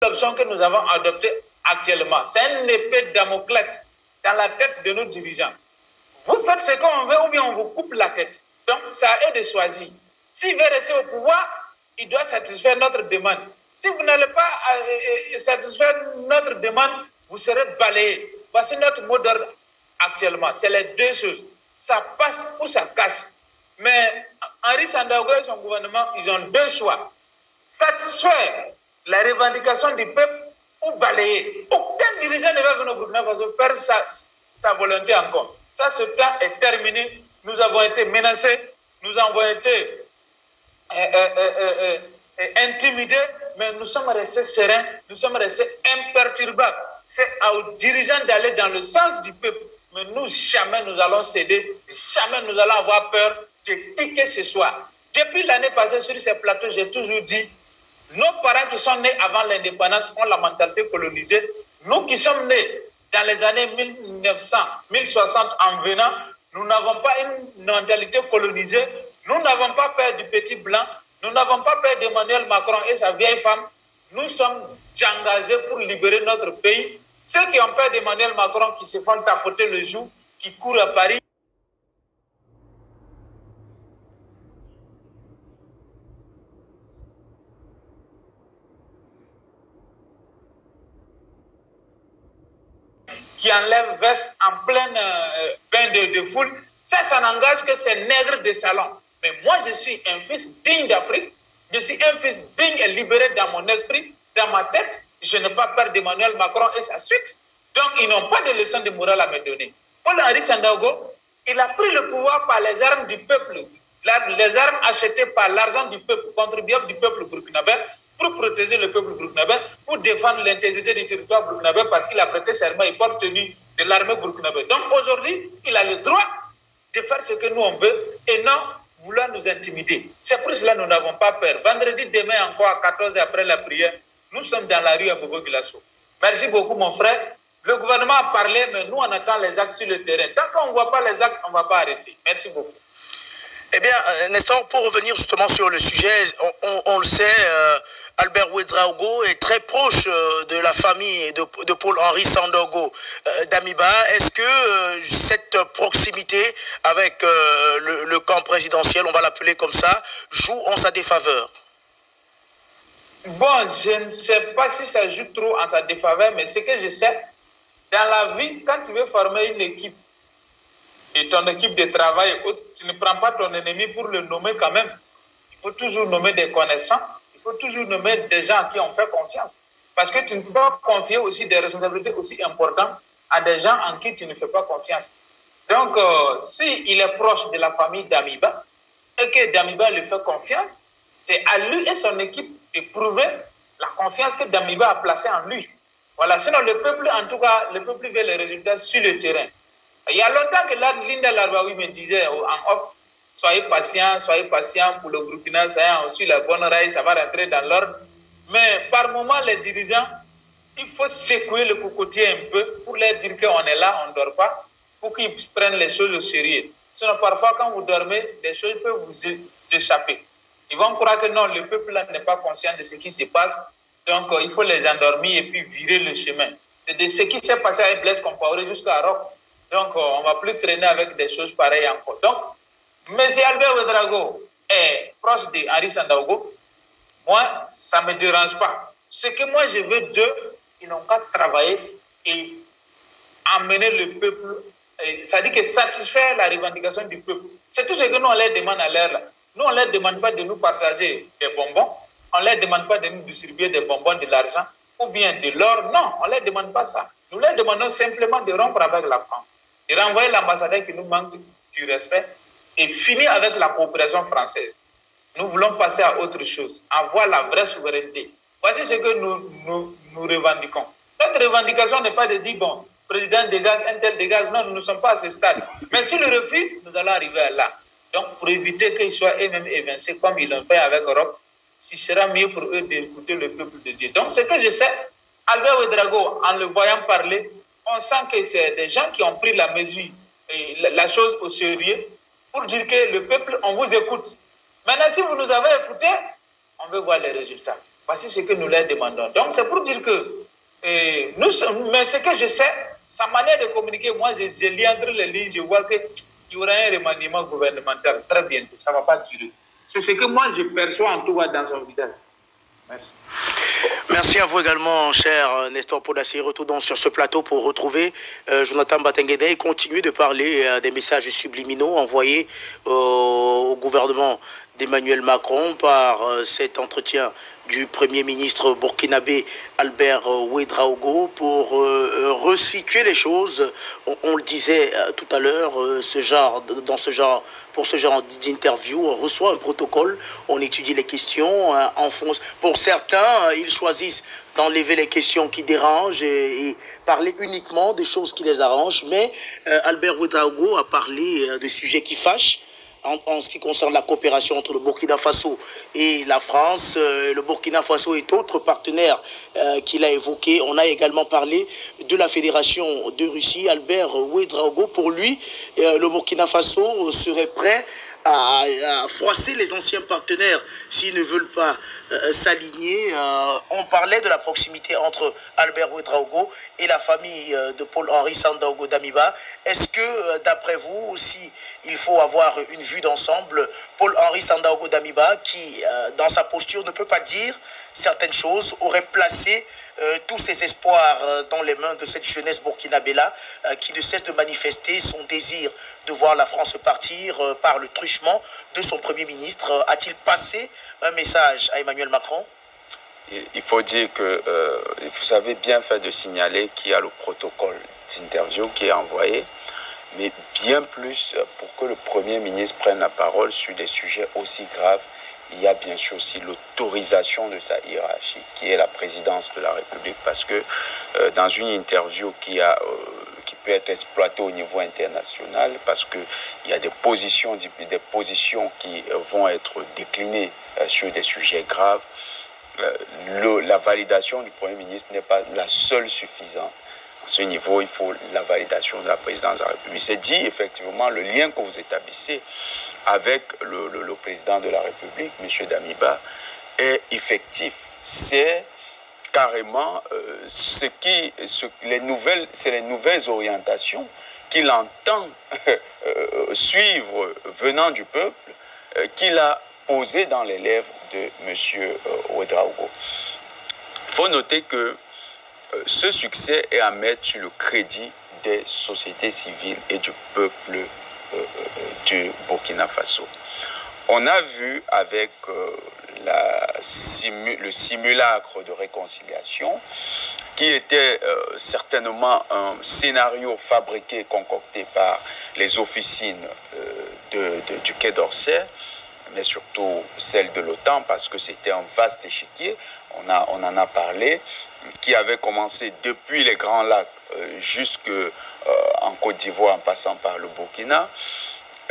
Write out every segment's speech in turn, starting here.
l'option que nous avons adoptée actuellement. C'est un épée de Damoclès dans la tête de nos dirigeants. Vous faites ce qu'on veut ou bien on vous coupe la tête. Donc, c'est à eux de choisir. S'il veut rester au pouvoir, il doit satisfaire notre demande. Si vous n'allez pas satisfaire notre demande, vous serez balayé. Voici notre mot d'ordre actuellement. C'est les deux choses. Ça passe ou ça casse. Mais Henri Sandaogo et son gouvernement, ils ont deux choix. Satisfaire la revendication du peuple ou balayer. Aucun dirigeant ne va venir au Burkina Faso faire sa volonté encore. Ça, ce temps est terminé. Nous avons été menacés, nous avons été intimidés, mais nous sommes restés sereins, nous sommes restés imperturbables. C'est aux dirigeants d'aller dans le sens du peuple. Mais nous, jamais nous allons céder, jamais nous allons avoir peur de qui que ce soit. Depuis l'année passée sur ces plateaux, j'ai toujours dit, nos parents qui sont nés avant l'indépendance ont la mentalité colonisée. Nous qui sommes nés dans les années 1900, 1060 en venant, nous n'avons pas une mentalité colonisée. Nous n'avons pas peur du petit blanc. Nous n'avons pas peur d'Emmanuel Macron et sa vieille femme. Nous sommes engagés pour libérer notre pays. Ceux qui ont peur d'Emmanuel Macron, qui se font tapoter le joug, qui courent à Paris, qui enlève veste en plein bain de foule, ça n'engage que ces nègres de salon. Mais moi, je suis un fils digne d'Afrique, je suis un fils digne et libéré dans mon esprit, dans ma tête. Je n'ai pas peur d'Emmanuel Macron et sa suite. Donc, ils n'ont pas de leçon de morale à me donner. Paul-Henri Sandaogo, il a pris le pouvoir par les armes du peuple, les armes achetées par l'argent du peuple, contribuable du peuple burkinabé, pour protéger le peuple burkinabé, pour défendre l'intégrité du territoire burkinabé, parce qu'il a prêté serment et porte tenue de l'armée burkinabé. Donc aujourd'hui, il a le droit de faire ce que nous on veut et non vouloir nous intimider. C'est pour cela que nous n'avons pas peur. Vendredi, demain encore à 14h après la prière, nous sommes dans la rue à Bobo-Guilasso. Merci beaucoup mon frère. Le gouvernement a parlé, mais nous on attend les actes sur le terrain. Tant qu'on ne voit pas les actes, on ne va pas arrêter. Merci beaucoup. Eh bien, Nestor, pour revenir justement sur le sujet, on le sait, Albert Ouedraogo est très proche de la famille de Paul-Henri Sandaogo d'Amiba. Est-ce que cette proximité avec le camp présidentiel, on va l'appeler comme ça, joue en sa défaveur? Bon, je ne sais pas si ça joue trop en sa défaveur, mais ce que je sais, dans la vie, quand tu veux former une équipe, et ton équipe de travail, tu ne prends pas ton ennemi pour le nommer quand même. Il faut toujours nommer des connaissants, il faut toujours nommer des gens à qui on fait confiance. Parce que tu ne peux pas confier aussi des responsabilités aussi importantes à des gens en qui tu ne fais pas confiance. Donc, s'il est proche de la famille d'Amiba et que Damiba lui fait confiance, c'est à lui et son équipe de prouver la confiance que Damiba a placée en lui. Voilà, sinon le peuple, en tout cas, le peuple veut les résultats sur le terrain. Il y a longtemps que Linda Larbaoui me disait en off, soyez patient pour le Burkina, ça a aussi la bonne raille, ça va rentrer dans l'ordre. Mais par moment, les dirigeants, il faut secouer le cocotier un peu pour leur dire qu'on est là, on ne dort pas, pour qu'ils prennent les choses au sérieux. Sinon, parfois, quand vous dormez, des choses peuvent vous échapper. Ils vont croire que non, le peuple là n'est pas conscient de ce qui se passe. Donc, il faut les endormir et puis virer le chemin. C'est de ce qui s'est passé avec Blaise Compaoré jusqu'à Roc. Donc, on ne va plus traîner avec des choses pareilles encore. Donc, M. Albert Ouedraogo est proche d'Henri Sandaogo. Moi, ça ne me dérange pas. Ce que moi, je veux d'eux, ils n'ont qu'à travailler et amener le peuple, c'est-à-dire que satisfaire la revendication du peuple. C'est tout ce que nous, on leur demande à l'air là. Nous, on ne leur demande pas de nous partager des bonbons. On ne leur demande pas de nous distribuer des bonbons, de l'argent ou bien de l'or. Non, on ne leur demande pas ça. Nous leur demandons simplement de rompre avec la France, de renvoyer l'ambassadeur qui nous manque du respect et finir avec la coopération française. Nous voulons passer à autre chose, avoir la vraie souveraineté. Voici ce que nous revendiquons. Notre revendication n'est pas de dire, bon, président dégage, un tel dégage. Non, nous ne sommes pas à ce stade. Mais s'ils le refusent, nous allons arriver à là. Donc, pour éviter qu'ils soient eux-mêmes évincés comme ils l'ont fait avec Europe, ce sera mieux pour eux d'écouter le peuple de Dieu. Donc, ce que je sais, Albert Ouedraogo, en le voyant parler, on sent que c'est des gens qui ont pris la mesure, la chose au sérieux, pour dire que le peuple, on vous écoute. Maintenant, si vous nous avez écoutés, on veut voir les résultats. Voici ce que nous leur demandons. Donc c'est pour dire que, mais ce que je sais, sa manière de communiquer, moi je lis entre les lignes, je vois qu'il y aura un remaniement gouvernemental très bientôt, ça ne va pas durer. C'est ce que moi je perçois en tout cas dans son visage. Merci. Merci à vous également, cher Nestor Podassi. Retour donc sur ce plateau pour retrouver Jonathan Batengene et continuer de parler des messages subliminaux envoyés au gouvernement d'Emmanuel Macron par cet entretien du Premier ministre burkinabé Albert Ouedraogo pour resituer les choses. On le disait tout à l'heure, pour ce genre d'interview, on reçoit un protocole, on étudie les questions, pour certains, ils choisissent d'enlever les questions qui dérangent et parler uniquement des choses qui les arrangent, mais Albert Ouedraogo a parlé de sujets qui fâchent. En ce qui concerne la coopération entre le Burkina Faso et la France, le Burkina Faso et d'autres partenaires qu'il a évoqués. On a également parlé de la Fédération de Russie. Albert Ouedraogo, pour lui, le Burkina Faso serait prêt à froisser les anciens partenaires s'ils ne veulent pas s'aligner. On parlait de la proximité entre Albert Ouedraogo et la famille de Paul-Henri Sandaogo Damiba. Est-ce que, d'après vous, aussi, il faut avoir une vue d'ensemble, Paul-Henri Sandaogo Damiba, qui, dans sa posture, ne peut pas dire certaines choses, aurait placé tous ses espoirs dans les mains de cette jeunesse burkinabé-là qui ne cesse de manifester son désir de voir la France partir par le truchement de son Premier ministre. A-t-il passé un message à Emmanuel Macron? Il faut dire que vous avez bien fait de signaler qu'il y a le protocole d'interview qui est envoyé, mais bien plus pour que le Premier ministre prenne la parole sur des sujets aussi graves. Il y a bien sûr aussi l'autorisation de sa hiérarchie, qui est la présidence de la République, parce que dans une interview qui peut être exploitée au niveau international, parce qu'il y a des positions qui vont être déclinées sur des sujets graves, la validation du Premier ministre n'est pas la seule suffisante. À ce niveau, il faut la validation de la présidence de la République. C'est dit, effectivement, le lien que vous établissez avec le président de la République, M. Damiba, est effectif. C'est carrément les nouvelles orientations qu'il entend suivre venant du peuple, qu'il a posées dans les lèvres de M. Ouedraogo. Il faut noter que ce succès est à mettre sur le crédit des sociétés civiles et du peuple du Burkina Faso. On a vu avec le simulacre de réconciliation, qui était certainement un scénario fabriqué, concocté par les officines du Quai d'Orsay, mais surtout celle de l'OTAN, parce que c'était un vaste échiquier, on en a parlé, qui avait commencé depuis les Grands Lacs jusqu'en Côte d'Ivoire, en passant par le Burkina.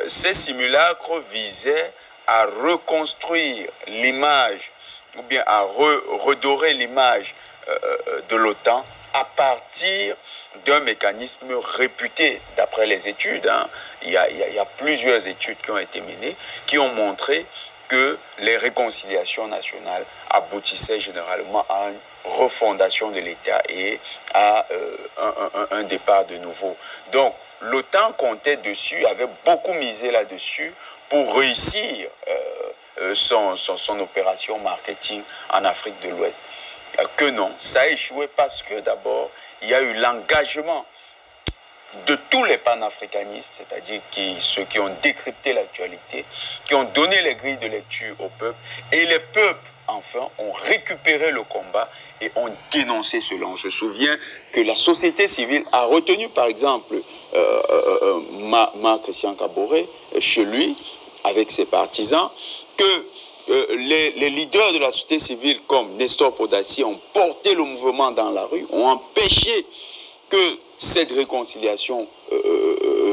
Ces simulacres visaient à reconstruire l'image, ou bien à redorer l'image de l'OTAN à partir d'un mécanisme réputé, d'après les études. Il y a plusieurs études qui ont été menées, qui ont montré que les réconciliations nationales aboutissaient généralement à une refondation de l'État et à un départ de nouveau. Donc, l'OTAN comptait dessus, avait beaucoup misé là-dessus pour réussir son opération marketing en Afrique de l'Ouest. Que non, ça a échoué parce que d'abord, il y a eu l'engagement de tous les panafricanistes, c'est-à-dire ceux qui ont décrypté l'actualité, qui ont donné les grilles de lecture au peuple, et les peuples, enfin, ont récupéré le combat et ont dénoncé cela. On se souvient que la société civile a retenu, par exemple, Christian Kaboré, chez lui, avec ses partisans, que les leaders de la société civile, comme Nestor Podassi, ont porté le mouvement dans la rue, ont empêché que cette réconciliation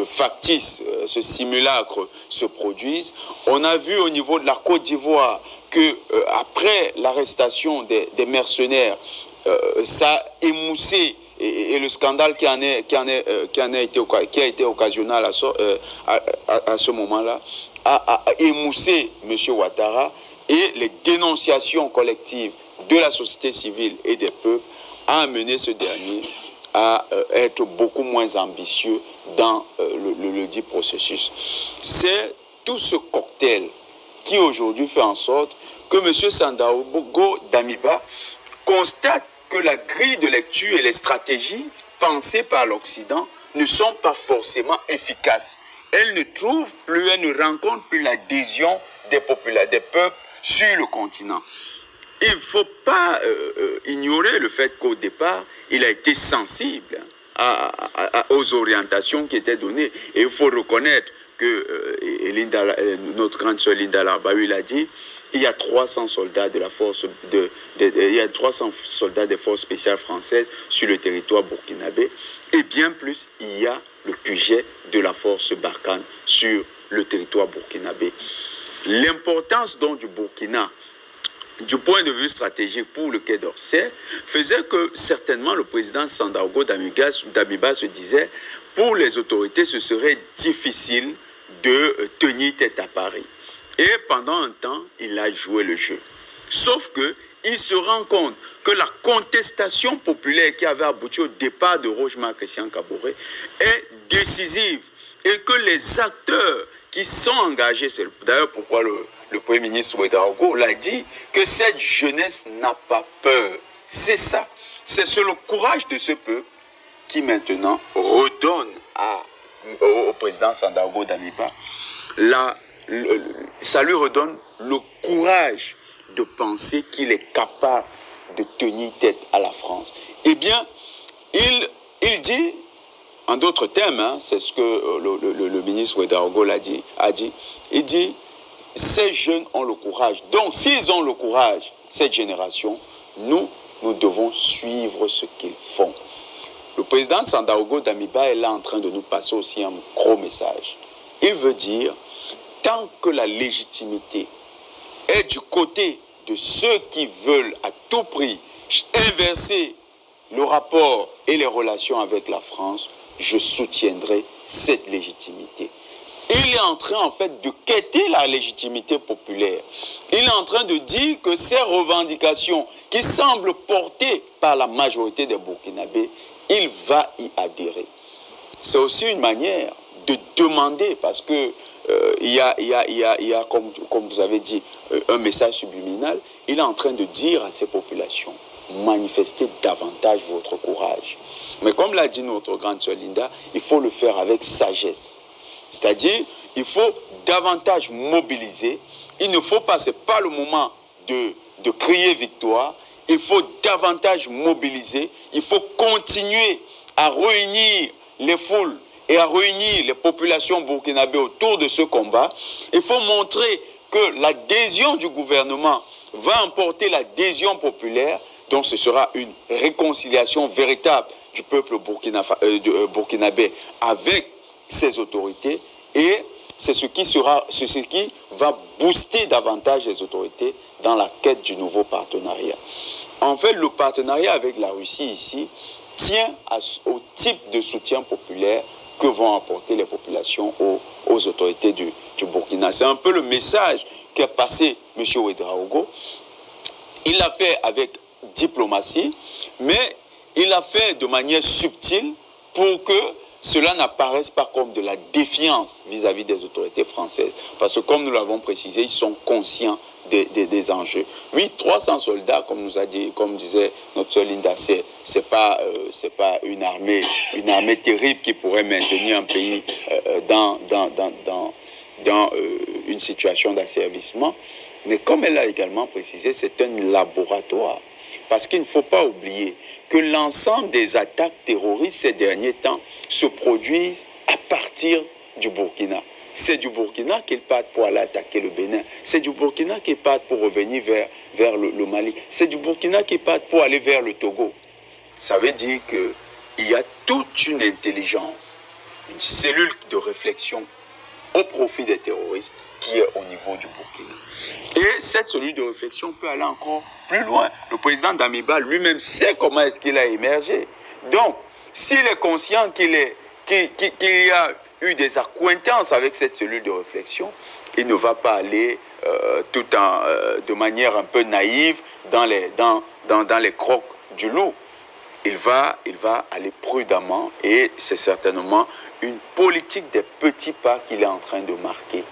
factice, ce simulacre se produise. On a vu au niveau de la Côte d'Ivoire que après l'arrestation des mercenaires, ça a émoussé, et le scandale qui a été occasionnel à ce moment-là, a émoussé M. Ouattara, et les dénonciations collectives de la société civile et des peuples a amené ce dernier à être beaucoup moins ambitieux dans le dit processus. C'est tout ce cocktail qui aujourd'hui fait en sorte que M. Sandaogo Damiba constate que la grille de lecture et les stratégies pensées par l'Occident ne sont pas forcément efficaces. Elle ne trouve plus, elle ne rencontre plus l'adhésion des peuples sur le continent. Il ne faut pas ignorer le fait qu'au départ, il a été sensible aux orientations qui étaient données. Et il faut reconnaître que notre grande sœur Linda Larbaoui l'a dit, il y a 300 soldats de la force il y a 300 soldats des forces spéciales françaises sur le territoire burkinabé, et bien plus, il y a le QG de la force Barkhane sur le territoire burkinabé. L'importance donc du Burkina, du point de vue stratégique pour le Quai d'Orsay, faisait que certainement le président Sandaogo Damiba se disait, pour les autorités, ce serait difficile de tenir tête à Paris. Et pendant un temps, il a joué le jeu. Sauf qu'il se rend compte que la contestation populaire qui avait abouti au départ de Roch-Marc Christian Kaboré est décisive et que les acteurs qui sont engagés, c'est d'ailleurs pourquoi le Premier ministre Ouedraogo l'a dit, que cette jeunesse n'a pas peur. C'est ça. C'est le courage de ce peuple qui maintenant redonne au président Sandaogo Damiba ça lui redonne le courage de penser qu'il est capable de tenir tête à la France. Eh bien, il dit, en d'autres termes, c'est ce que le ministre Ouedraogo a dit, il dit, ces jeunes ont le courage. Donc, s'ils ont le courage, cette génération, nous devons suivre ce qu'ils font. Le président Sandaogo Damiba est là en train de nous passer aussi un gros message. Il veut dire, tant que la légitimité est du côté de ceux qui veulent à tout prix inverser le rapport et les relations avec la France, je soutiendrai cette légitimité. Il est en train en fait de quêter la légitimité populaire. Il est en train de dire que ces revendications qui semblent portées par la majorité des Burkinabés, il va y adhérer. C'est aussi une manière de demander, parce que il y a comme vous avez dit, un message subliminal. Il est en train de dire à ces populations, manifestez davantage votre courage. Mais comme l'a dit notre grande sœur Linda, il faut le faire avec sagesse. C'est-à-dire, il faut davantage mobiliser. Il ne faut pas, ce n'est pas le moment de crier victoire. Il faut davantage mobiliser. Il faut continuer à réunir les foules et à réunir les populations burkinabées autour de ce combat. Il faut montrer que l'adhésion du gouvernement va emporter l'adhésion populaire. Donc ce sera une réconciliation véritable du peuple burkinabé avec ses autorités, et c'est ce qui va booster davantage les autorités dans la quête du nouveau partenariat. En fait, le partenariat avec la Russie ici tient au type de soutien populaire que vont apporter les populations aux autorités du Burkina. C'est un peu le message qu'a passé M. Ouedraogo. Il l'a fait avec diplomatie, mais il l'a fait de manière subtile pour que cela n'apparaisse pas comme de la défiance vis-à-vis des autorités françaises. Parce que comme nous l'avons précisé, ils sont conscients des enjeux. Oui, 300 soldats, comme disait notre sœur Linda, c'est pas une armée terrible qui pourrait maintenir un pays dans une situation d'asservissement. Mais comme elle l'a également précisé, c'est un laboratoire. Parce qu'il ne faut pas oublier que l'ensemble des attaques terroristes ces derniers temps se produisent à partir du Burkina. C'est du Burkina qu'ils partent pour aller attaquer le Bénin. C'est du Burkina qu'ils partent pour revenir vers le Mali. C'est du Burkina qu'ils partent pour aller vers le Togo. Ça veut dire qu'il y a toute une intelligence, une cellule de réflexion au profit des terroristes qui est au niveau du Burkina. Et cette cellule de réflexion peut aller encore plus loin. Le président Damiba lui-même sait comment est-ce qu'il a émergé. Donc, s'il est conscient qu'il y a eu des accointances avec cette cellule de réflexion, il ne va pas aller de manière un peu naïve dans les crocs du loup. Il va aller prudemment et c'est certainement une politique des petits pas qu'il est en train de marquer.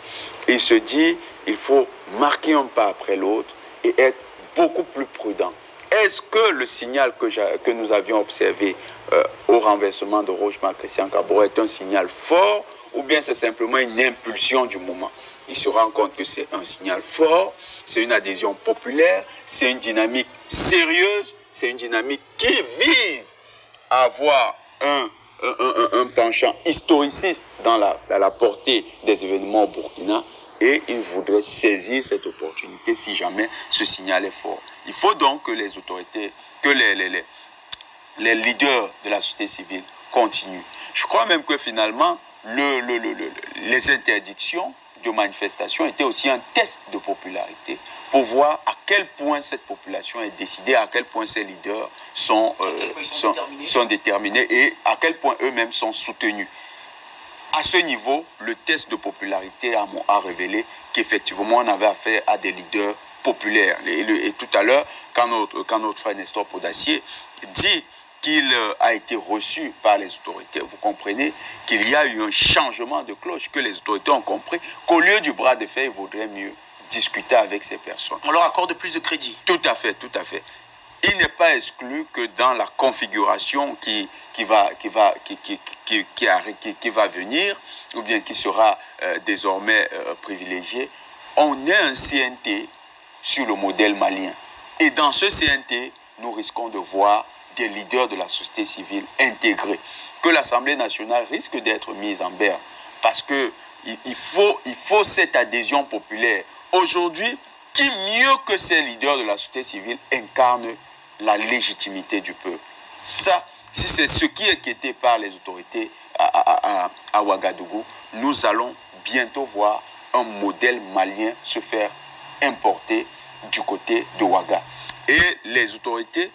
Il se dit, il faut marquer un pas après l'autre et être beaucoup plus prudent. Est-ce que le signal que nous avions observé au renversement de Rochemar Christian Kabore est un signal fort ou bien c'est simplement une impulsion du moment? Il se rend compte que c'est un signal fort, c'est une adhésion populaire, c'est une dynamique sérieuse, c'est une dynamique qui vise à avoir un penchant historiciste dans la portée des événements au Burkina et il voudrait saisir cette opportunité si jamais ce signal est fort. Il faut donc que les autorités, que les leaders de la société civile continuent. Je crois même que finalement, les interdictions de manifestation étaient aussi un test de popularité pour voir à quel point cette population est décidée, à quel point ces leaders sont déterminés et à quel point eux-mêmes sont soutenus. À ce niveau, le test de popularité a révélé qu'effectivement, on avait affaire à des leaders populaires. Et tout à l'heure, quand notre frère Nestor Podacier dit qu'il a été reçu par les autorités, vous comprenez qu'il y a eu un changement de cloche, que les autorités ont compris qu'au lieu du bras de fer, il vaudrait mieux discuter avec ces personnes. On leur accorde plus de crédit. Tout à fait, tout à fait. Il n'est pas exclu que dans la configuration qui va venir, ou bien qui sera désormais privilégiée, on ait un CNT sur le modèle malien. Et dans ce CNT, nous risquons de voir des leaders de la société civile intégrés, que l'Assemblée nationale risque d'être mise en berne, parce qu'il faut cette adhésion populaire. Aujourd'hui, qui mieux que ces leaders de la société civile incarne la légitimité du peuple? Ça, si c'est ce qui est quitté par les autorités à Ouagadougou, nous allons bientôt voir un modèle malien se faire importer du côté de Ouaga. Et les autorités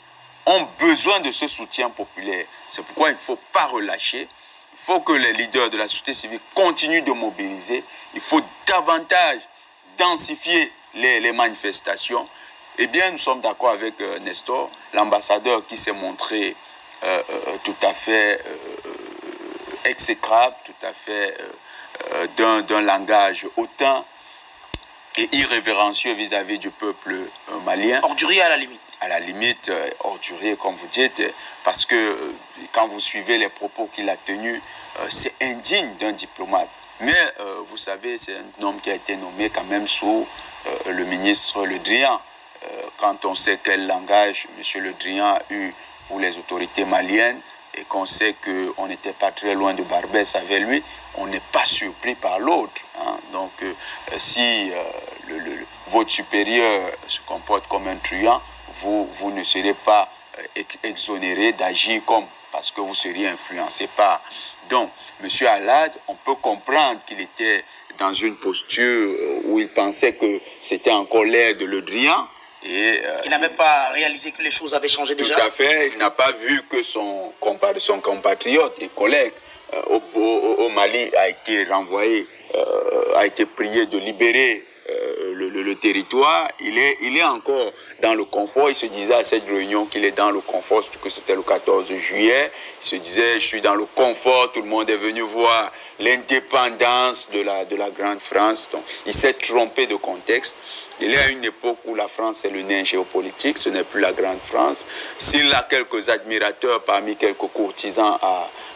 ont besoin de ce soutien populaire. C'est pourquoi il ne faut pas relâcher. Il faut que les leaders de la société civile continuent de mobiliser. Il faut davantage densifier les manifestations. Eh bien, nous sommes d'accord avec Nestor, l'ambassadeur qui s'est montré tout à fait exécrable, tout à fait d'un langage hautain et irrévérencieux vis-à-vis du peuple malien. Ordurier à la limite. À la limite, ordurier, comme vous dites, parce que quand vous suivez les propos qu'il a tenus, c'est indigne d'un diplomate. Mais vous savez, c'est un homme qui a été nommé quand même sous le ministre Le Drian. Quand on sait quel langage M. Le Drian a eu pour les autorités maliennes et qu'on sait qu'on n'était pas très loin de Barbès avec lui, on n'est pas surpris par l'autre. Hein. Donc, si votre supérieur se comporte comme un truand, vous ne serez pas exonéré d'agir comme, parce que vous seriez influencé par. Donc, M. Alad, on peut comprendre qu'il était dans une posture où il pensait que c'était encore l'ère de Le Drian. Et, il n'a même pas réalisé que les choses avaient changé déjà. Tout à fait. Il n'a pas vu que son compatriote et collègue au Mali a été renvoyé, a été prié de libérer le territoire. Il est encore dans le confort. Il se disait à cette réunion qu'il est dans le confort, surtout que c'était le 14 juillet. Il se disait, je suis dans le confort, tout le monde est venu voir l'indépendance de la grande France. Donc, il s'est trompé de contexte. Il y a une époque où la France est le nain géopolitique, ce n'est plus la grande France. S'il a quelques admirateurs parmi quelques courtisans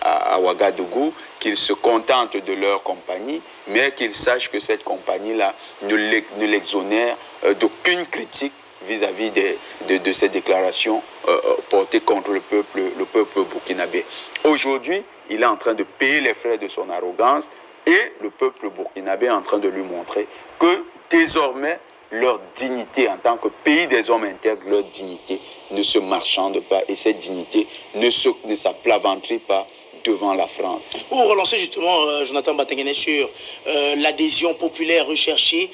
à Ouagadougou, qu'ils se contentent de leur compagnie, mais qu'ils sachent que cette compagnie-là ne l'exonère d'aucune critique vis-à-vis de ces déclarations portées contre le peuple burkinabé. Aujourd'hui, il est en train de payer les frais de son arrogance et le peuple burkinabé est en train de lui montrer que désormais, leur dignité en tant que pays des hommes intègres, leur dignité ne se marchande pas et cette dignité ne s'aplaventrit pas devant la France. Pour relancer justement, Jonathan Batengene, sur l'adhésion populaire recherchée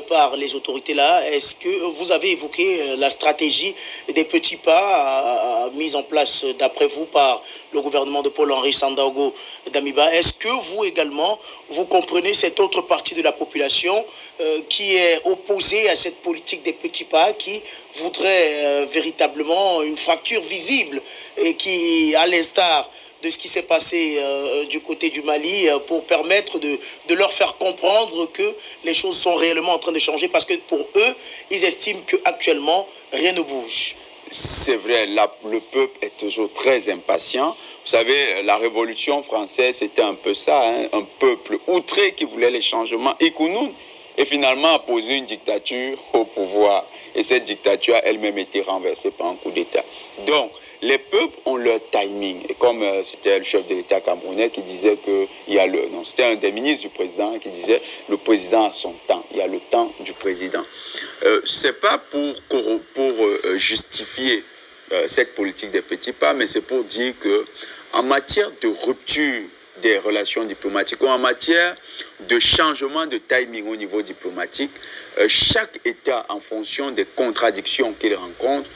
par les autorités là, est-ce que vous avez évoqué la stratégie des petits pas mise en place d'après vous par le gouvernement de Paul-Henri Sandaogo Damiba? Est-ce que vous également, vous comprenez cette autre partie de la population qui est opposée à cette politique des petits pas, qui voudrait véritablement une fracture visible et qui, à l'instar de ce qui s'est passé du côté du Mali, pour permettre de leur faire comprendre que les choses sont réellement en train de changer, parce que pour eux, ils estiment qu'actuellement, rien ne bouge? C'est vrai, le peuple est toujours très impatient. Vous savez, la Révolution française, c'était un peu ça, hein, un peuple outré qui voulait les changements, et finalement a posé une dictature au pouvoir. Et cette dictature a elle-même été renversée par un coup d'État. Donc, les peuples ont leur timing. Et comme c'était le chef de l'État camerounais qui disait que c'était un des ministres du président qui disait le président a son temps. Il y a le temps du président. C'est pas pour justifier cette politique des petits pas, mais c'est pour dire que en matière de rupture des relations diplomatiques ou en matière de changement de timing au niveau diplomatique, chaque État, en fonction des contradictions qu'il rencontre,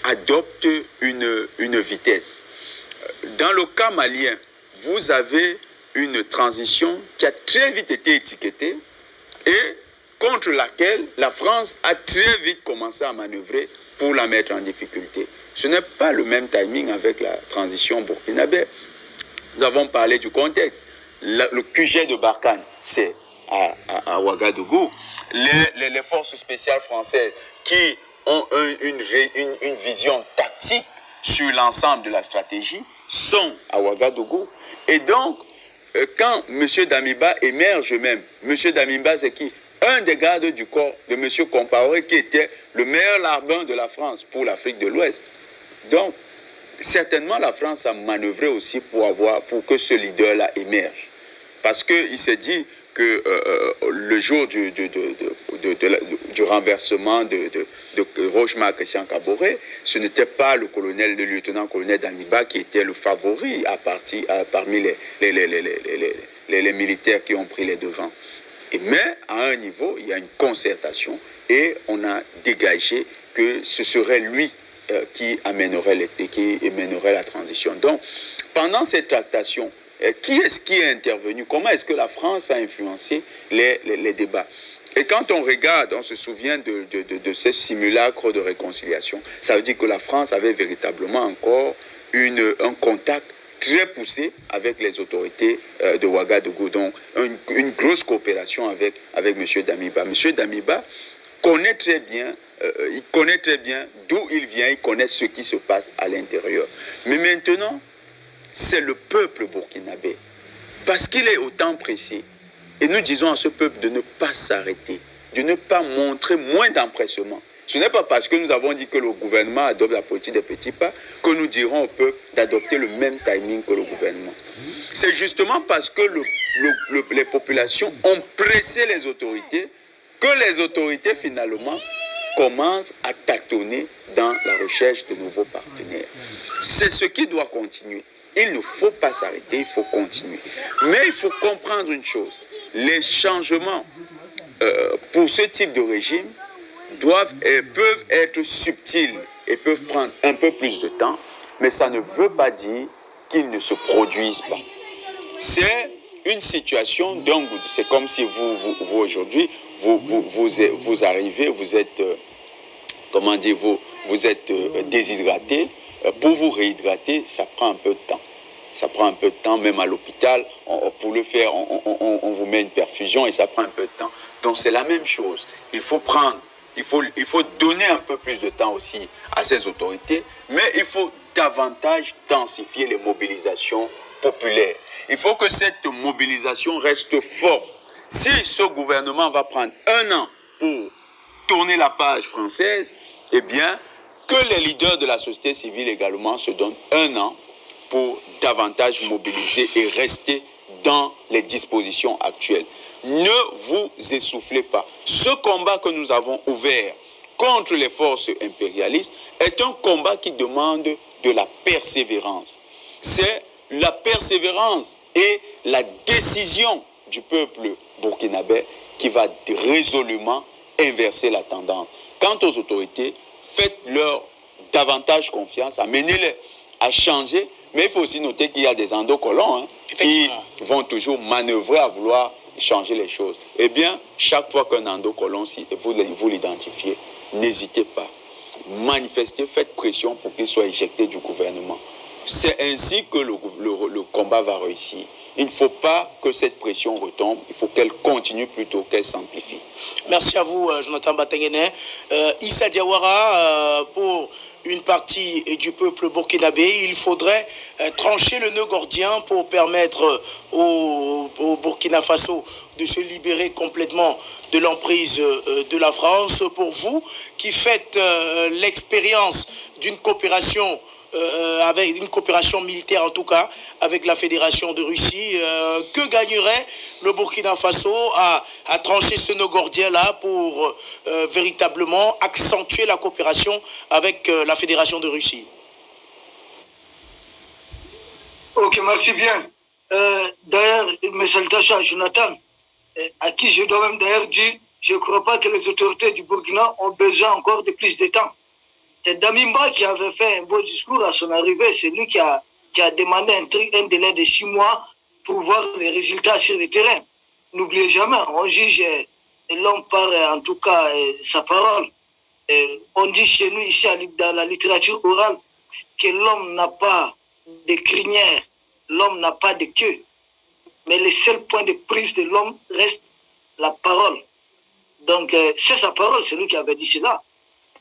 adopte une vitesse. Dans le cas malien, vous avez une transition qui a très vite été étiquetée et contre laquelle la France a très vite commencé à manœuvrer pour la mettre en difficulté. Ce n'est pas le même timing avec la transition burkinabé. Nous avons parlé du contexte. Le QG de Barkhane, c'est à Ouagadougou. Les forces spéciales françaises qui ont une vision tactique sur l'ensemble de la stratégie sont à Ouagadougou. Et donc, quand M. Damiba émerge même, M. Damiba, c'est qui? Un des gardes du corps de M. Compaoré, qui était le meilleur larbin de la France pour l'Afrique de l'Ouest. Donc, certainement, la France a manœuvré aussi pour que ce leader-là émerge. Parce qu'il s'est dit que le jour du renversement de Rochemar Christian Kaboré, ce n'était pas le lieutenant-colonel Damiba qui était le favori parmi les militaires qui ont pris les devants. Mais à un niveau, il y a une concertation et on a dégagé que ce serait lui qui amènerait la transition. Donc, pendant cette tractation, qui est-ce qui est intervenu? Comment est-ce que la France a influencé les débats? Et quand on regarde, on se souvient de ces simulacres de réconciliation, ça veut dire que la France avait véritablement encore un contact très poussé avec les autorités de Ouagadougou. Donc, une grosse coopération avec M. Damiba. M. Damiba connaît très bien d'où il vient, il connaît ce qui se passe à l'intérieur. Mais maintenant, c'est le peuple burkinabé. Parce qu'il est autant pressé. Et nous disons à ce peuple de ne pas s'arrêter, de ne pas montrer moins d'empressement. Ce n'est pas parce que nous avons dit que le gouvernement adopte la politique des petits pas que nous dirons au peuple d'adopter le même timing que le gouvernement. C'est justement parce que les populations ont pressé les autorités que les autorités finalement commencent à tâtonner dans la recherche de nouveaux partenaires. C'est ce qui doit continuer. Il ne faut pas s'arrêter, il faut continuer. Mais il faut comprendre une chose. Les changements pour ce type de régime peuvent être subtils et peuvent prendre un peu plus de temps, mais ça ne veut pas dire qu'ils ne se produisent pas. C'est une situation d'un goût. C'est comme si vous aujourd'hui, vous arrivez, vous êtes, comment dire, vous êtes déshydraté. Pour vous réhydrater, ça prend un peu de temps. Ça prend un peu de temps, même à l'hôpital. Pour le faire, on vous met une perfusion et ça prend un peu de temps. Donc c'est la même chose. Il faut donner un peu plus de temps aussi à ces autorités, mais il faut davantage densifier les mobilisations populaires. Il faut que cette mobilisation reste forte. Si ce gouvernement va prendre 1 an pour tourner la page française, eh bien, que les leaders de la société civile également se donnent 1 an pour davantage mobiliser et rester dans les dispositions actuelles. Ne vous essoufflez pas. Ce combat que nous avons ouvert contre les forces impérialistes est un combat qui demande de la persévérance. C'est la persévérance et la décision du peuple burkinabé qui va résolument inverser la tendance. Quant aux autorités, faites-leur davantage confiance, amenez-les à changer, mais il faut aussi noter qu'il y a des endocolons qui vont toujours manœuvrer à vouloir changer les choses. Eh bien, chaque fois qu'un endocolon, si vous l'identifiez, n'hésitez pas. Manifestez, faites pression pour qu'il soit éjecté du gouvernement. C'est ainsi que le combat va réussir. Il ne faut pas que cette pression retombe, il faut qu'elle continue plutôt qu'elle s'amplifie. Merci à vous, Jonathan Batengene. Issa Diawara, pour une partie du peuple burkinabé, il faudrait trancher le nœud gordien pour permettre au Burkina Faso de se libérer complètement de l'emprise de la France. Pour vous qui faites l'expérience d'une coopération avec une coopération militaire en tout cas avec la Fédération de Russie, que gagnerait le Burkina Faso à trancher ce nœud gordien-là pour véritablement accentuer la coopération avec la Fédération de Russie? Ok, merci bien. D'ailleurs, mes salutations à Jonathan, à qui je dois même d'ailleurs dire, je ne crois pas que les autorités du Burkina ont besoin encore de plus de temps. C'est Damimba qui avait fait un beau discours à son arrivée. C'est lui qui a demandé un délai de 6 mois pour voir les résultats sur le terrain. N'oubliez jamais, on juge l'homme par en tout cas sa parole. On dit chez nous ici dans la littérature orale que l'homme n'a pas de crinière, l'homme n'a pas de queue. Mais le seul point de prise de l'homme reste la parole. Donc c'est sa parole, c'est lui qui avait dit cela.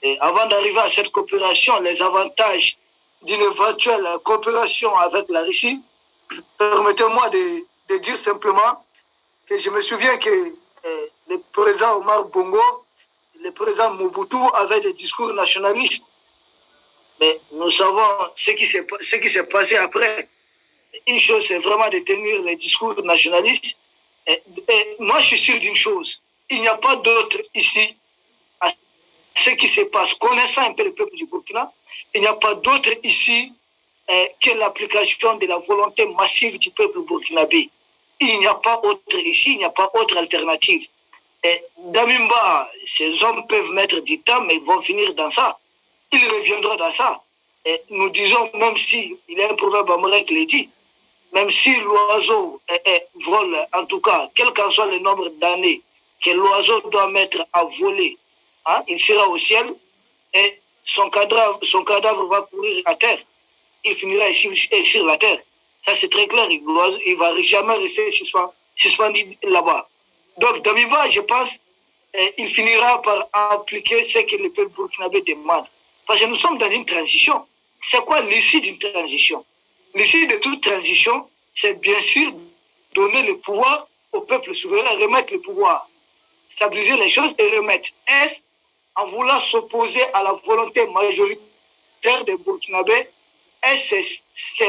Et avant d'arriver à cette coopération, les avantages d'une éventuelle coopération avec la Russie, permettez-moi de dire simplement que je me souviens que le président Omar Bongo, le président Mobutu avaient des discours nationalistes. Mais nous savons ce qui s'est passé après. Une chose, c'est vraiment de tenir les discours nationalistes. Et moi, je suis sûr d'une chose. Il n'y a pas d'autre ici à ce qui se passe. Connaissant un peu le peuple du Burkina, il n'y a pas d'autre ici que l'application de la volonté massive du peuple burkinabé. Il n'y a pas autre ici, il n'y a pas autre alternative. Et Damimba, ces hommes peuvent mettre du temps, mais ils vont finir dans ça. Ils reviendront dans ça. Et nous disons, même si, il y a un proverbe américain qui le dit, même si l'oiseau vole, en tout cas, quel qu'en soit le nombre d'années que l'oiseau doit mettre à voler, hein, il sera au ciel et son cadavre va courir à terre. Il finira ici sur la terre. Ça, c'est très clair. Il ne va jamais rester suspendu là-bas. Donc, Damiba, je pense, il finira par appliquer ce que le peuple burkinabé demande. Parce que nous sommes dans une transition. C'est quoi l'issue d'une transition? L'issue de toute transition, c'est bien sûr donner le pouvoir au peuple souverain, remettre le pouvoir, stabiliser les choses et remettre. Est-ce en voulant s'opposer à la volonté majoritaire des Burkinabés, est-ce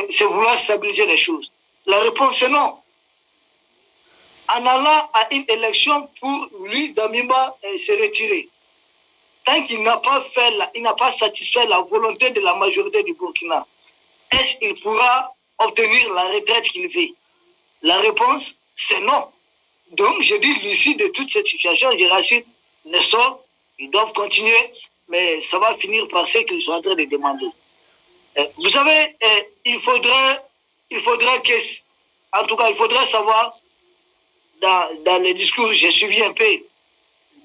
c'est vouloir stabiliser les choses? La réponse est non. En allant à une élection pour lui, Damimba se retirer. Tant qu'il n'a pas satisfait la volonté de la majorité du Burkina, est-ce qu'il pourra obtenir la retraite qu'il veut? La réponse, c'est non. Donc, je dis l'issue de toute cette situation, je rassure les sorts, ils doivent continuer, mais ça va finir par ce qu'ils sont en train de demander. Vous savez, il faudrait que, en tout cas, il faudrait savoir, dans les discours, j'ai suivi un peu,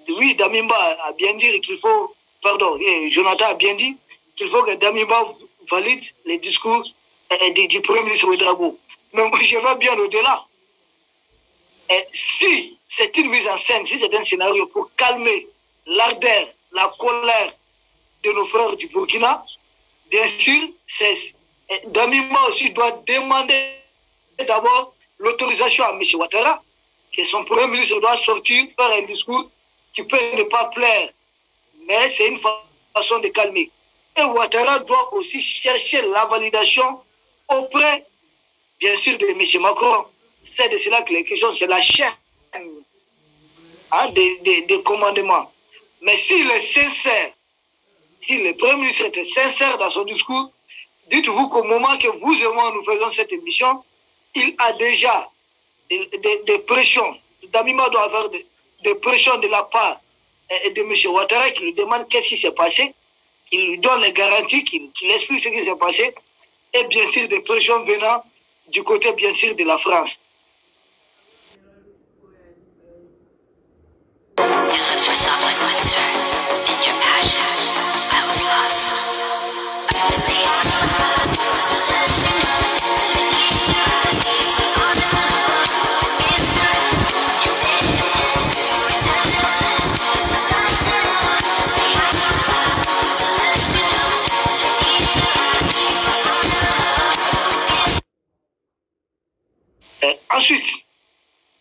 oui, Damimba a bien dit qu'il faut, pardon, Jonathan a bien dit qu'il faut que Damimba valide les discours du Premier ministre Ouedraogo. Mais moi, je vais bien au-delà. Si c'est une mise en scène, si c'est un scénario pour calmer l'ardeur, la colère de nos frères du Burkina, bien sûr, Damimba aussi doit demander d'abord l'autorisation à M. Ouattara, que son Premier ministre doit sortir, faire un discours qui peut ne pas plaire, mais c'est une façon de calmer. Et Ouattara doit aussi chercher la validation auprès, bien sûr, de M. Macron. C'est de cela que les questions, c'est la chaîne des commandements. Mais s'il est sincère, si le Premier ministre était sincère dans son discours, Dites-vous qu'au moment que vous et moi nous faisons cette émission, il a déjà des pressions. Damima doit avoir des pressions de la part de M. Ouattara qui lui demande qu'est-ce qui s'est passé, qui lui donne les garanties, qui explique ce qui s'est passé, et bien sûr des pressions venant du côté bien sûr de la France. Ensuite,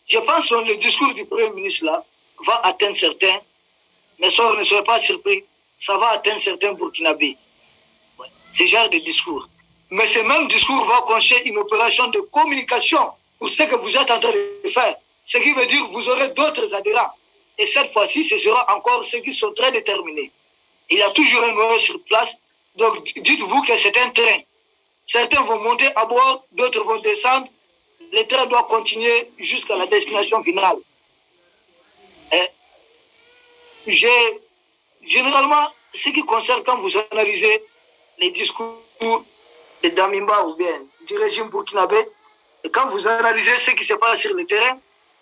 je pense que le discours du Premier ministre là va atteindre certains, mais ça ne soyez pas surpris, ça va atteindre certains Burkinabés. Ouais. Ce genre de discours. Mais ce même discours va concher une opération de communication pour ce que vous êtes en train de faire. Ce qui veut dire que vous aurez d'autres adhérents. Et cette fois-ci, ce sera encore ceux qui sont très déterminés. Il y a toujours un noyau sur place, donc dites-vous que c'est un train. Certains vont monter à bord, d'autres vont descendre. Le train doit continuer jusqu'à la destination finale. Généralement, ce qui concerne quand vous analysez les discours de Damimba ou bien du régime burkinabé, et quand vous analysez ce qui se passe sur le terrain,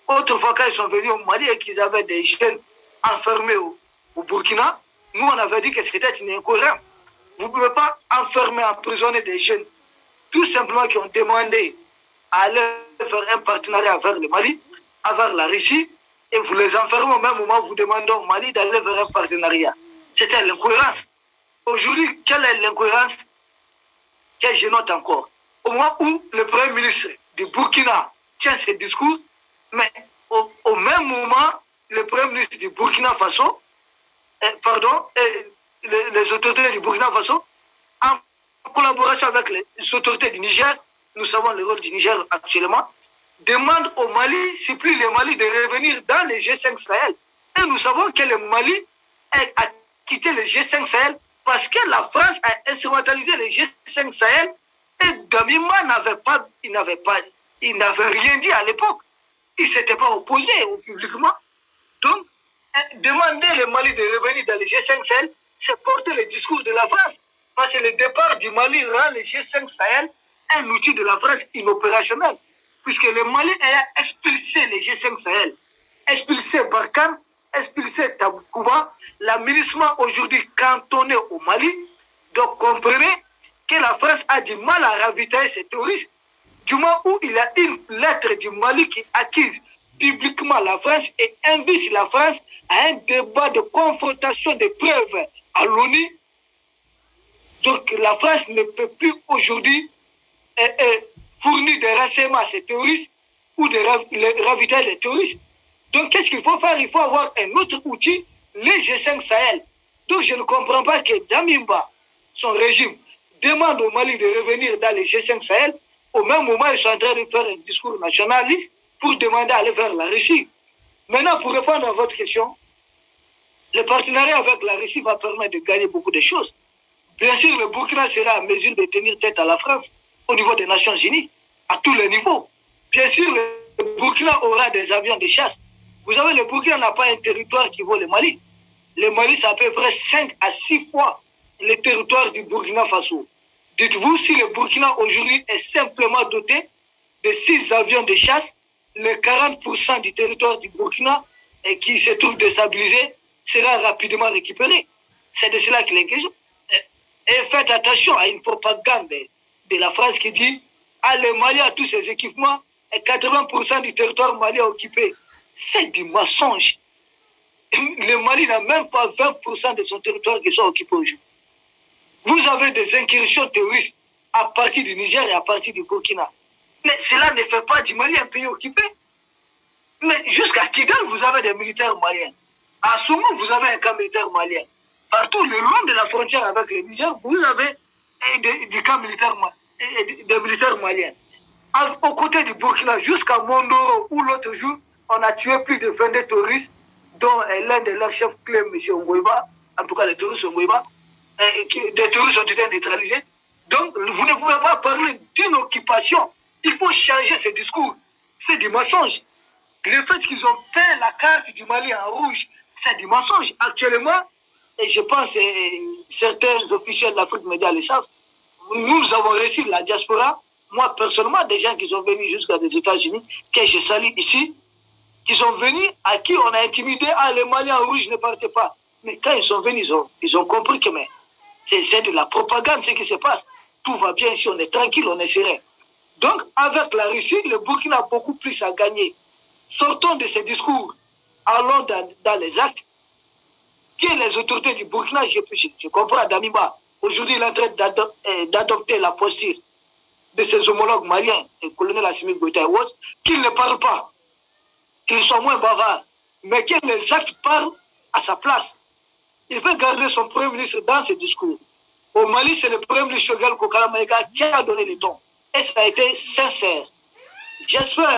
autrefois quand ils sont venus au Mali et qu'ils avaient des jeunes enfermés au Burkina, nous on avait dit que c'était une incohérence. Vous ne pouvez pas enfermer, emprisonner des jeunes, tout simplement qui ont demandé à aller faire un partenariat avec le Mali, avec la Russie, et vous les enfermez au même moment, vous demandez au Mali d'aller vers un partenariat. C'était l'incohérence. Aujourd'hui, quelle est l'incohérence que je note encore? Au moment où le Premier ministre du Burkina tient ses discours, mais au même moment, le Premier ministre du Burkina Faso, les autorités du Burkina Faso, en collaboration avec les autorités du Niger, nous savons le rôle du Niger actuellement, demande au Mali, supplie le Mali de revenir dans le G5 Sahel. Et nous savons que le Mali a quitté le G5 Sahel parce que la France a instrumentalisé le G5 Sahel et Damima il n'avait rien dit à l'époque. Il ne s'était pas opposé publiquement. Donc, demander le Mali de revenir dans le G5 Sahel, c'est porter le discours de la France. Parce que le départ du Mali rend le G5 Sahel un outil de la France inopérationnel. Puisque le Mali a expulsé le G5 Sahel, expulsé Barkhane, expulsé Taboukouba, l'aménagement aujourd'hui cantonné au Mali. Donc comprenez que la France a du mal à ravitailler ces terroristes. Du moment où il y a une lettre du Mali qui accuse publiquement la France et invite la France à un débat de confrontation des preuves à l'ONU. Donc la France ne peut plus aujourd'hui fournir des renseignements à ces terroristes ou de ravitailler les terroristes. Donc qu'est-ce qu'il faut faire? Il faut avoir un autre outil, les G5 Sahel. Donc je ne comprends pas que Damimba, son régime, demande au Mali de revenir dans les G5 Sahel. Au même moment, ils sont en train de faire un discours nationaliste pour demander à aller vers la Russie. Maintenant, pour répondre à votre question, le partenariat avec la Russie va permettre de gagner beaucoup de choses. Bien sûr, le Burkina sera en mesure de tenir tête à la France au niveau des Nations Unies, à tous les niveaux. Bien sûr, le Burkina aura des avions de chasse. Vous savez, le Burkina n'a pas un territoire qui vaut le Mali. Le Mali, c'est à peu près 5 à 6 fois le territoire du Burkina Faso. Dites-vous, si le Burkina aujourd'hui est simplement doté de 6 avions de chasse, les 40% du territoire du Burkina qui se trouve déstabilisé sera rapidement récupéré. C'est de cela qu'il est question. Et faites attention à une propagande de la France qui dit « Ah, le Mali a tous ses équipements et 80% du territoire mali est occupé ». C'est du mensonge. Le Mali n'a même pas 20% de son territoire qui sont occupés aujourd'hui. Vous avez des incursions terroristes à partir du Niger et à partir du Burkina. Mais cela ne fait pas du Mali un pays occupé. Mais jusqu'à Kidal, vous avez des militaires maliens. À Soumo, vous avez un camp militaire malien. Partout le long de la frontière avec le Niger, vous avez des camps militaires, des militaires maliens. Aux côtés du Burkina, jusqu'à Mondoro, où l'autre jour, on a tué plus de 22 terroristes, dont l'un de leurs chefs clés, M. Ngoïba, en tout cas les terroristes Ngoïba, des terroristes ont été neutralisés. Donc, vous ne pouvez pas parler d'une occupation. Il faut changer ce discours. C'est du mensonge. Le fait qu'ils ont peint la carte du Mali en rouge, c'est du mensonge. Actuellement, et je pense que certains officiels de l'Afrique Média le savent, nous avons reçu la diaspora, moi personnellement, des gens qui sont venus jusqu'à des États-Unis, que je salue ici, qui sont venus, à qui on a intimidé, les Maliens en rouge ne partaient pas. Mais quand ils sont venus, ils ont compris que c'est de la propagande ce qui se passe. Tout va bien ici, on est tranquille, on est serein. Donc, avec la Russie, le Burkina a beaucoup plus à gagner. Sortons de ces discours, allons dans les actes. Que les autorités du Burkina, je comprends Damiba, aujourd'hui il est en train d'adopter la posture de ses homologues maliens, le colonel Assimi Goïta et autres, qu'ils ne parlent pas, qu'ils soient moins bavards, mais que les actes parlent à sa place. Il peut garder son premier ministre dans ses discours. Au Mali, c'est le premier ministre Choguel Kokala Maïga qui a donné le ton. Et ça a été sincère. J'espère.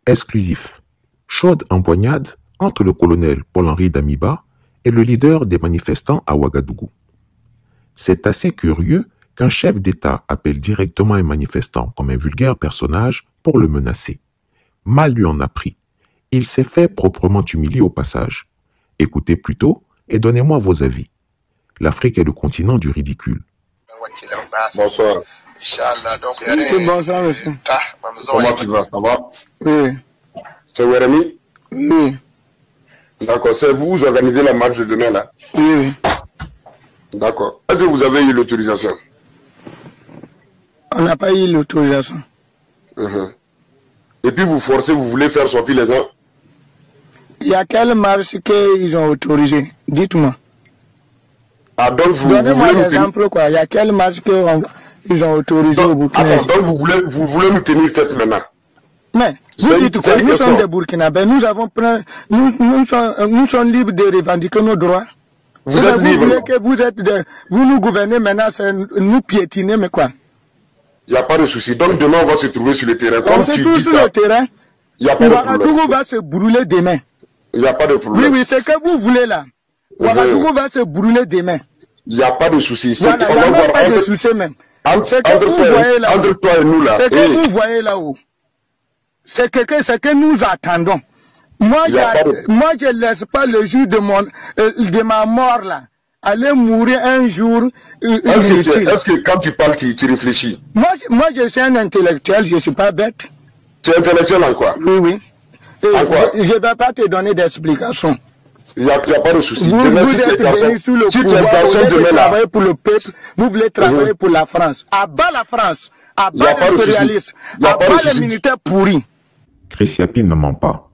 Exclusif. Chaude empoignade entre le colonel Paul-Henri Damiba et le leader des manifestants à Ouagadougou. C'est assez curieux qu'un chef d'État appelle directement un manifestant comme un vulgaire personnage pour le menacer. Mal lui en a pris. Il s'est fait proprement humilier au passage. Écoutez plutôt et donnez-moi vos avis. L'Afrique est le continent du ridicule. Bonsoir. Oui, bonsoir, monsieur. Comment tu vas? Ça va? Oui. C'est Wéremi? Oui. D'accord. C'est vous organisez la marche de demain, là? Oui, oui. D'accord. Est-ce que vous avez eu l'autorisation? On n'a pas eu l'autorisation. Et puis vous forcez, vous voulez faire sortir les gens? Il y a quelle marche qu'ils ont autorisé? Dites-moi. Ah, donc vous Donnez-moi voulez l'exemple, quoi. Il y a quelle marche qu'ils ont autorisé au Burkina? Donc vous voulez nous tenir tête maintenant? Mais, vous dites quoi? Nous sommes des Burkinabés. Nous sommes libres de revendiquer nos droits. Vous êtes libres. Vous voulez que vous nous gouvernez maintenant, c'est nous piétiner, mais quoi? Il n'y a pas de souci. Donc demain, on va se trouver sur le terrain. On se trouve sur le terrain. Il n'y a pas de problème. Ouagadougou va se brûler demain. Il n'y a pas de problème. Oui, c'est que vous voulez là. Ouagadougou va se brûler demain. Il n'y a pas de souci. Voilà, il n'y a même pas de souci même. C'est que vous voyez là. Entre toi et nous là. C'est que vous voyez là-haut. C'est que nous attendons. Moi, je ne laisse pas le jour de ma mort là. Aller mourir un jour inutile. Est-ce que quand tu parles, tu réfléchis? Moi, je suis un intellectuel, je ne suis pas bête. Tu es intellectuel en quoi? Oui, oui. En quoi? Je ne vais pas te donner d'explication. Il n'y a pas de souci. Vous êtes venu sous le pouvoir, vous voulez travailler pour le peuple, vous voulez travailler pour la France. À bas la France, à bas l'impérialisme, à bas les militaires pourris. Chris Yapi ne ment pas.